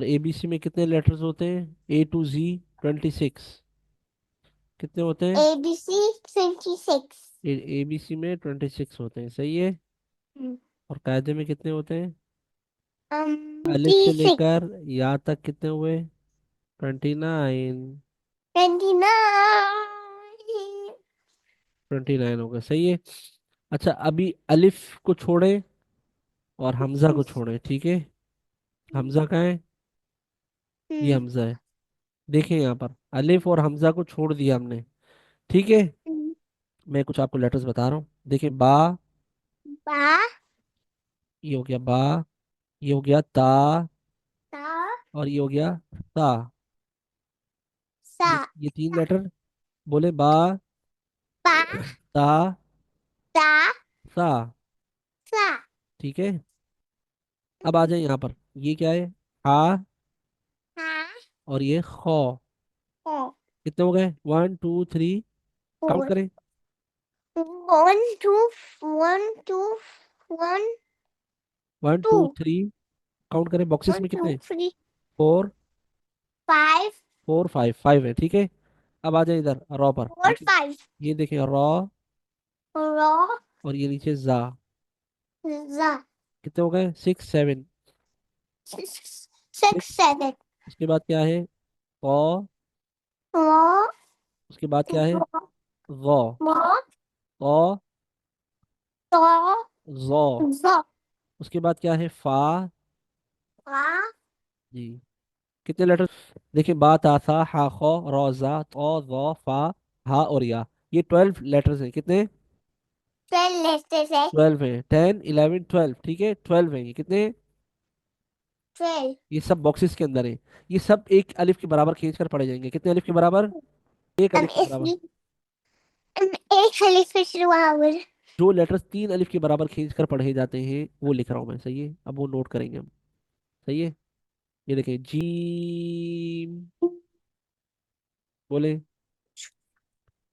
ABC में कितने letters होते हैं? A to Z 26 कितने होते हैं? ABC 26। एबीसी में 26 होते हैं, सही है। और कायदे में कितने होते हैं? अलिफ से D6। लेकर या तक कितने हुए? 29। 29। 29 हो गए, सही है। अच्छा, अभी अलिफ को छोड़े और हमजा को छोड़े, ठीक है। हमजा कहाँ है? ये हमजा है। देखें यहाँ पर अलिफ और हमजा को छोड़ दिया हमने, ठीक है। मैं कुछ आपको लेटर्स बता रहा हूँ, देखिए बा, बा ये हो गया बा, ये हो गया ता, ता और ये हो गया ता। सा ये तीन लेटर बोले, बा, बा ता, ता सा, सा ठीक है। अब आ जाए यहाँ पर, ये क्या है? हा, हा और ये खौ। हो कितने हो गए? 1 2 3, काउंट फोर। करें। 1 2 1 2 1 one two two three count करें, बॉक्सेस वन में टू कितने? थ्री 4, 5 4 5, 5 है, ठीक है। अब आ जाए इधर रॉ पर, 4 5 ये देखें रॉ, रॉ और ये नीचे जा। जा कितने हो गए? 6 7। 6 7 उसके बाद क्या है? कौ। रॉ उसके बाद क्या है? रॉ गौ। रॉ कौ, तो जौ। ज उसके बाद क्या है? फा। आ जी। कितने लेटर? देखिए बा ता सा हा खौ रौ जा तो जौ फा हा और या। ये 12 लेटर्स हैं, कितने? 12 लेटर्स है। 12 हैं, 10 11 12, ठीक है, 12 हैं ये, कितने? 12। ये सब बॉक्सेस के अंदर है। ये सब एक अलिफ के बराबर खींच कर पढ़े जाएंगे, कितने अलिफ के बराबर? एक अलिफ के बराबर। इसमें एक खलीफा शुरू। जो लेटर्स 3 अलिफ के बराबर खींच कर पढ़े जाते हैं वो लिख रहा हूँ मैं, सही है, अब वो नोट करेंगे हम। सही है। ये देखिए जीम, बोले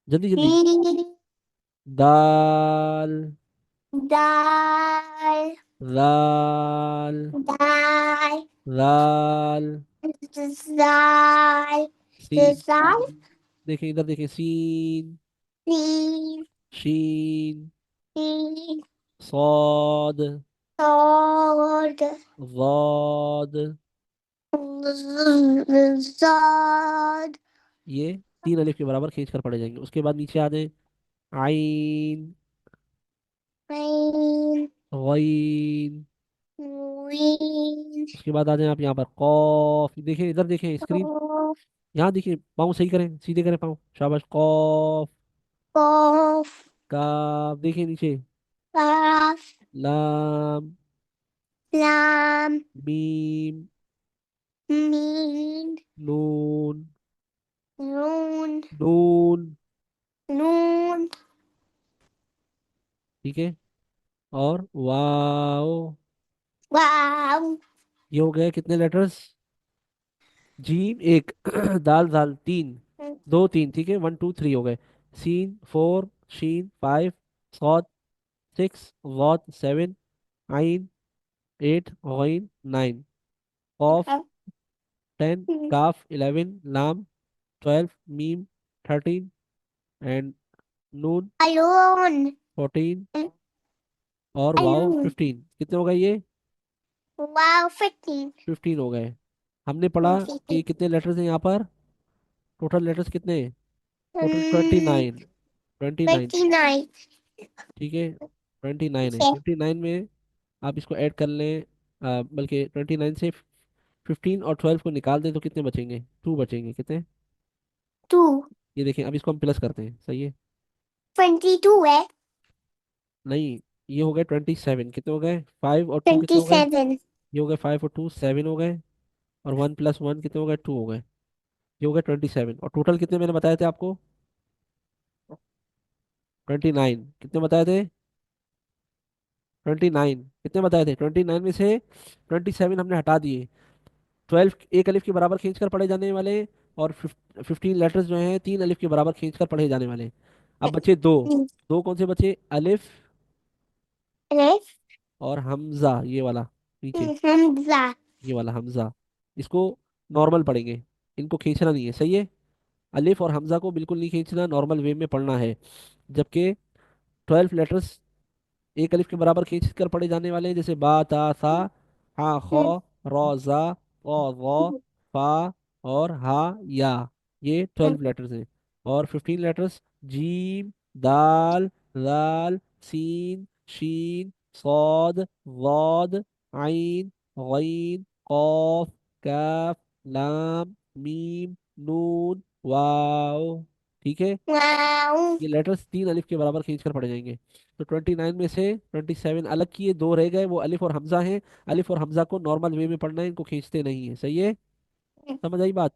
जल्दी जल्दी। दाल, दाल लाल, दाल लाल, दाल सी, दाल देखिए इधर देखिए, सीन, तीन शीन, तीन सौद, सौद वाद। ज़ाद ये 3 अलिफ के बराबर खींच कर पढ़े जाएंगे। उसके बाद नीचे आ जाए, आइन, मीम गईन। मीम उसके बाद आ जाए आप यहाँ पर कॉफ, देखिए इधर देखिए स्क्रीन, कॉफ यहाँ देखिए, पाँव सही करें, सीधे करें पाँव, शाबाश, कॉफ। कॉफ काफ, देखिए नीचे, काफ लाम, लाम मीम, मीम नून, नून नून, नून ठीक है। और वाओ। वाव ये हो गए कितने लेटर्स? जीम एक, दाल दाल तीन, दो तीन, ठीक है, 1 2 3 हो गए। सीन 4, शीन 5, सौद 6, वॉद 7, आइन 8, गइन 9, कॉफ 10, काफ 11, लाम 12, मीम 13, एंड नून अलोन 14, और वाओ अलोन 15। कितने हो गए ये? वाव 15 15 हो गए। हमने पढ़ा कि कितने लेटर्स हैं यहाँ पर? टोटल लेटर्स कितने हैं? टोटल 29। 29, 29 ठीक है, 29 है। 29 में आप इसको ऐड कर लें, बल्कि 29 से 15 और 12 को निकाल दें तो कितने बचेंगे? 2 बचेंगे, कितने? 2 ये देखें, अब इसको हम प्लस करते हैं, सही है। 22 है। नहीं, ये हो गए 27, कितने हो गए? 5 और 2 कितने हो गए? 27 ये हो गए 5 और 2 7 हो गए, और 1 + 1 कितने हो गए? 2 हो गए। ये हो गए 27, और टोटल कितने मैंने बताए थे आपको? 29, कितने बताए थे? 29 कितने बताए थे? 29 में से 27 हमने हटा दिए। 12 एक अलिफ के बराबर खींच कर पढ़े जाने वाले, और 15 लेटर्स जो हैं 3 अलिफ के बराबर खींच कर पढ़े जाने वाले। अब बचे दो। दो कौन से बचे? अलिफ अलिफ और हमजा, ये वाला नीचे, हमजा ये वाला हमजा। इसको नॉर्मल पढ़ेंगे, इनको खींचना नहीं है, सही है। अलिफ और हमजा को बिल्कुल नहीं खींचना, नॉर्मल वे में पढ़ना है। जबकि 12 लेटर्स एक अलिफ के बराबर खींच कर पढ़े जाने वाले हैं, जैसे बा ता सा, हा खौ, रौ जा, पौ गौ, फा और हा या। ये 12 लेटर्स हैं। और 15 लेटर्स, जीम, दाल, लाल, सीन, शीन, सौद, गौद, आइन, गईन, कौफ, काफ, लाम, मीम, नून, वाव। ठीक है। Wow. ये लेटर्स 3 अलिफ के बराबर खींच कर पढ़े जाएंगे। तो 29 में से 27 अलग किए, दो रह गए, वो अलिफ और हमजा हैं। अलिफ और हमजा को नॉर्मल वे में पढ़ना है, इनको खींचते नहीं है, सही है। समझ आई बात।